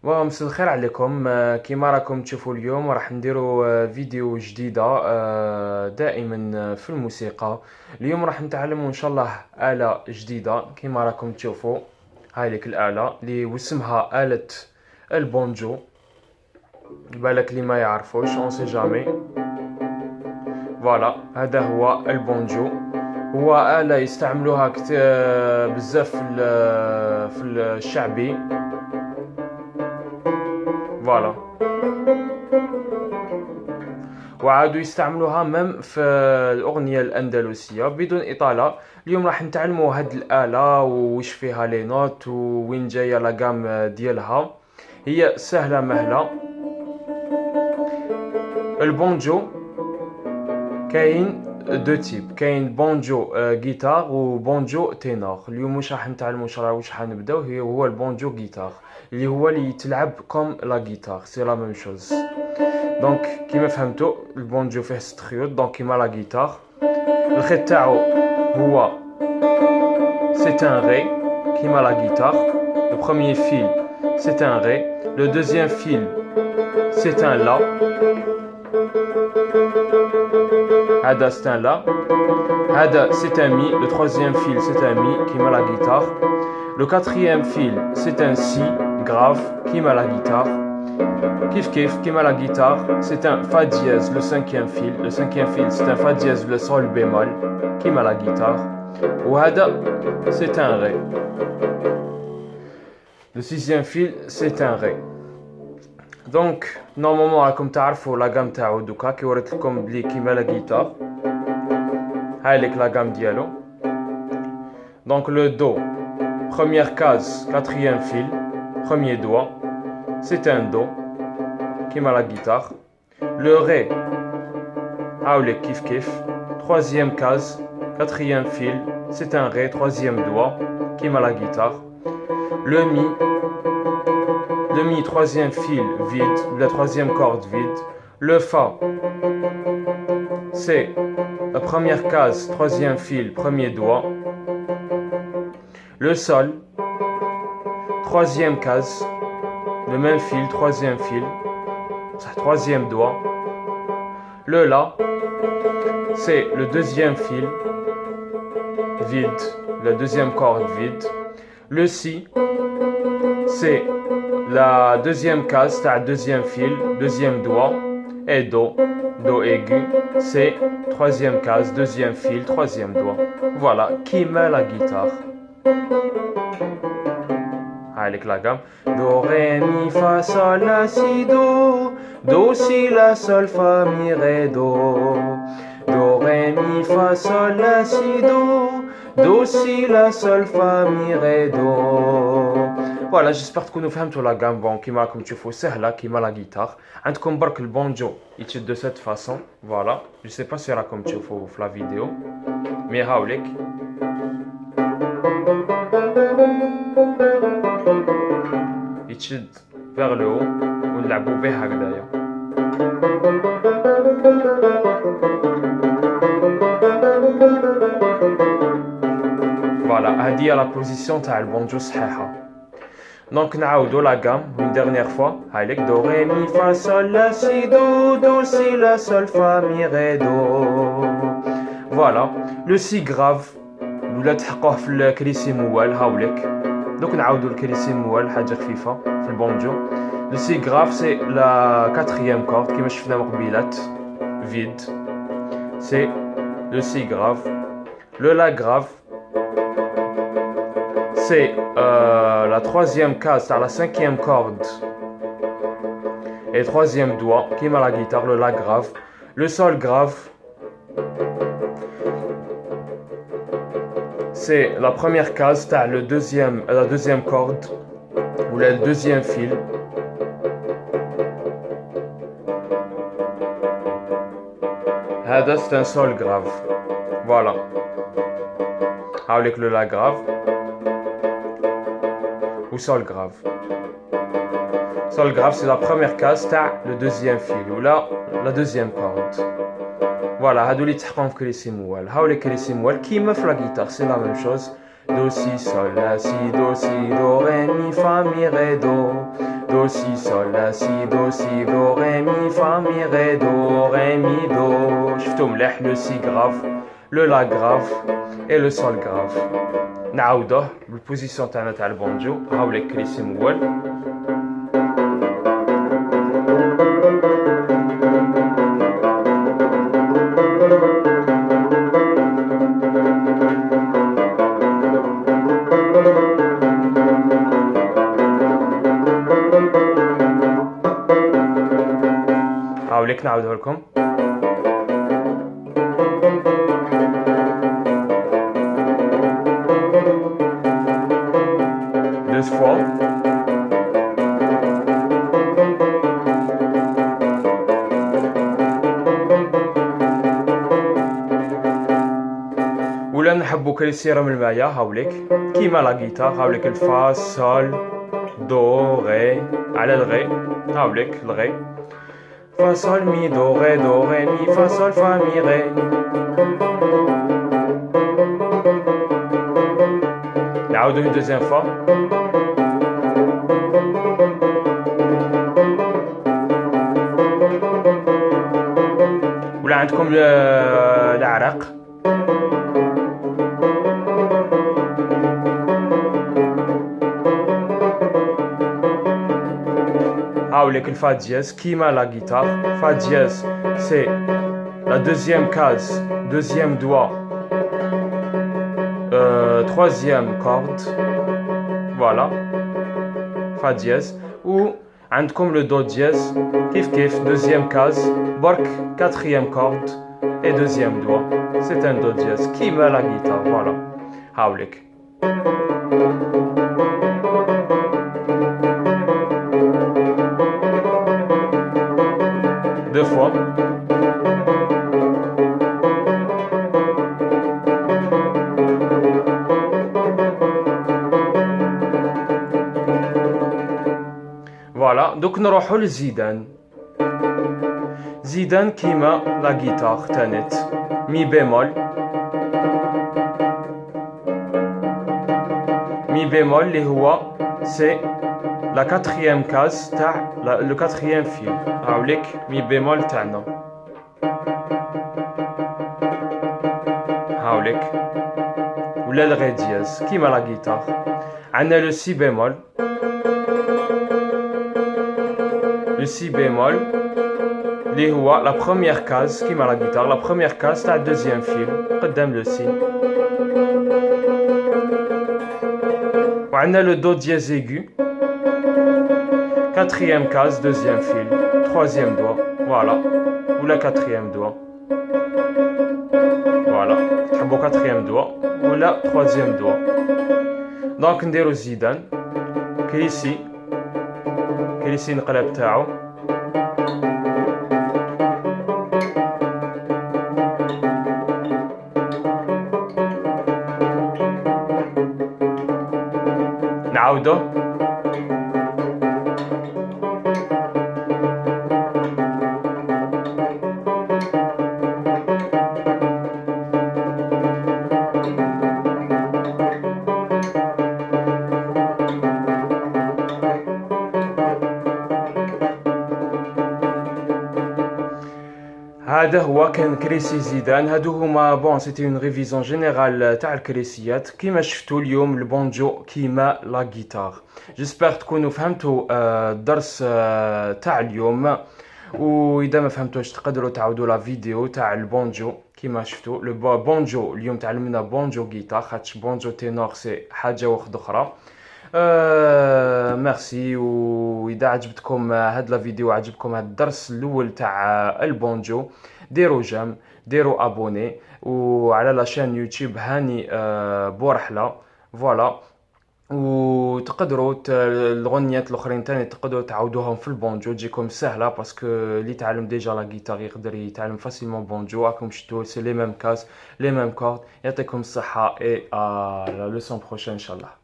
مساء الخير عليكم. كيما راكم تشوفوا اليوم راح نديروا فيديو جديدة دائما في الموسيقى. اليوم راح نتعلموا ان شاء الله آلة جديدة كيما راكم تشوفوا. هاي لك الآلة اللي واسمها آلة البونجو. بالك اللي ما يعرفوش اون سي جامي. فوالا هذا هو البونجو. هو آلة يستعملوها بزاف في الشعبي. فوالا وعادوا يستعملوها مم في الأغنية الأندلسية. بدون إطالة اليوم راح نتعلموا هاد الآلة وش فيها لي نوت وين جاية لاقام ديالها. هي سهلة مهلة. البونجو كاين دو تيب، كاين بونجو جيتار وبونجو تينور. اليوم واش راح نتعلموا واش راح نبداو هو البونجو جيتار اللي هو اللي يتلعب كوم لا جيتار، سي لا ميم شوز. دونك كيما فهمتوا البونجو فيه 6 خيوط دونك كيما لا جيتار. الخيط تاعو هو سي ان ري كيما لا جيتار. لو بروميير فيل سي ان ري، لو دوزيام فيل سي ان لا، هذا سي ان لا، هذا سي ان مي، لو troisième fil c'est un mi كيما لا guitare. Le quatrième fil c'est un si grave كيما لا guitare. كيف كيما لا guitare c'est un fa dièse. Le cinquième fil c'est un fa dièse le sol bémol كيما لا guitare. وهذا c'est un ré. Le sixième fil c'est un ré. دونك نورمالمون راكم تعرفوا لا غام تاعو دوكا كي وريت لكم بلي كيما لا غيتار. هاي لك لا غام ديالو. دونك لو دو première case quatrième fil premier doigt c'est un do كيما لا غيتار. le ré هاولك كيف troisième case quatrième fil c'est un ré troisième doigt كيما لا غيتار. le mi troisième fil vide, la troisième corde vide. Le fa c'est la première case troisième fil premier doigt. Le sol troisième case le même fil troisième fil troisième doigt. Le la c'est le deuxième fil vide, la deuxième corde vide. Le si c'est la deuxième case, c'est le deuxième fil, deuxième doigt. Et do aigu, c'est troisième case, deuxième fil, troisième doigt. Voilà, qui met la guitare. Avec la gamme. Do, ré, mi, fa, sol, la, si, do, si, la, sol, fa, mi, ré, do. Do, ré, mi, fa, sol, la, si, do, si, la, sol, fa, mi, ré, do. فوالا جيسبر تكونوا فهمتوا لا غام. بون كيما راكم تشوفوا سهله كيما لا غيتار. عندكم برك البونجو يتشد دو سيت فاسون. فوالا جو سي با سي راكم تشوفوا في لا فيديو مي هاوليك. يتشد فيغ لو ونلعبوا به هكذايا. فوالا هذه هي لا بوزيسيون تاع البونجو صحيحه. Donc نعاودو لا غام une dernière fois. هايلك دو ري مي فا سول لا سي دو سي لا سول فا مي ري دو. فوالا لو سي غراف ولا تحقوه في الكريسيموال هاولك. دوك نعاودو الكريسيموال حاجه خفيفه في البونجو. لو سي غراف سي لا كاتريام كورد كيما شفنا مقبيلات فيد سي لو سي غراف. لو لا غراف c'est la troisième case, c'est la cinquième corde et troisième doigt qui est la guitare, le la grave. Le sol grave c'est la première case, c'est la deuxième corde ou le deuxième fil. C'est un sol grave. Voilà. Avec le la grave ou sol grave. Sol grave c'est la première case تاع le deuxième fil ou la deuxième corde. Voilà, هادو اللي تحقهم في كريسيموال. هاولي كريسيموال كيما في لا غيتار سي لا ميم شوز. Do si sol la si do ré mi fa mi ré do. do si sol la si do ré mi fa mi ré do. شفتوا مليح le si grave, le la grave et le sol grave. نعاودوه بالبوزيسيون تاعنا تاع البونجو. هاوليك كليسي مول. هاوليك نعاودوه لكم. Deux fois. ولا نحبو كيصير من المايا هاوليك كيما لا غيتار. هاوليك الفا سول دو غي على الغي. هاوليك الغي فا سول مي دو غي مي فا سول فا مي غي. نعاودو une deuxième fois. ولا عندكم العرق. هاوليك الفا دياز كيما لا guitare. Fa dièse c'est la deuxième case, deuxième doigt, troisième corde. Voilà. Fa dièse. Ou عندكم le do dièse كيف deuxième case برك quatrième corde et deuxième doigt. C'est un do dièse كيما la guitare. Voilà. هاوليك. Deux fois. Voilà, donc نروحو للزيدان. زيدان كيما لا غيتار تانت. مي بيمول. مي بيمول اللي هو سي لا كاتريام كاز تاع لو كاتريام فيل. هاوليك مي بيمول تاعنا. هاوليك ولا الغي دياز كيما لا غيتار. عندنا لو سي بيمول. Le si bémol اللي هو la première case كيما la guitare, la première case تاع deuxième fil قدام le si. وعندنا le do dièse aigu, quatrième case, deuxième fil, troisième doigt, voilà, ou la quatrième doigt. Voilà, تحبوا quatrième doigt ou la troisième doigt. Donc نديرو زيدان كليسي نقلب تاعو. نعاودو. هذا هو كان كريسي زيدان. هادو هما بون سيتي اون ريفيزيون جينيرال تاع الكريسيات كيما شفتوا اليوم البونجو كيما لا غيتار. جيسبر تكونوا فهمتوا الدرس تاع اليوم، واذا ما فهمتوش تقدروا تعاودوا لا فيديو تاع البونجو كيما شفتوا. لو بونجو اليوم تعلمنا بونجو غيتار، خاطش بونجو تينور سي حاجه واحده اخرى. ميرسي. واذا عجبتكم هاد لا فيديو، عجبكم هاد الدرس الاول تاع البونجو، ديروا جيم، ديروا ابوني، وعلى لاشين يوتيوب هاني بورحله. فوالا. وتقدروا الغنيات الاخرين تاني تقدروا تعاودوهم في البونجو، تجيكم سهله باسكو اللي تعلم ديجا لا غيتار يقدر يتعلم فاسيلمون بونجو. راكم شفتوا سي لي ميم كاس لي ميم كورد. يعطيكم الصحه اي لا لوسون بروشين ان شاء الله.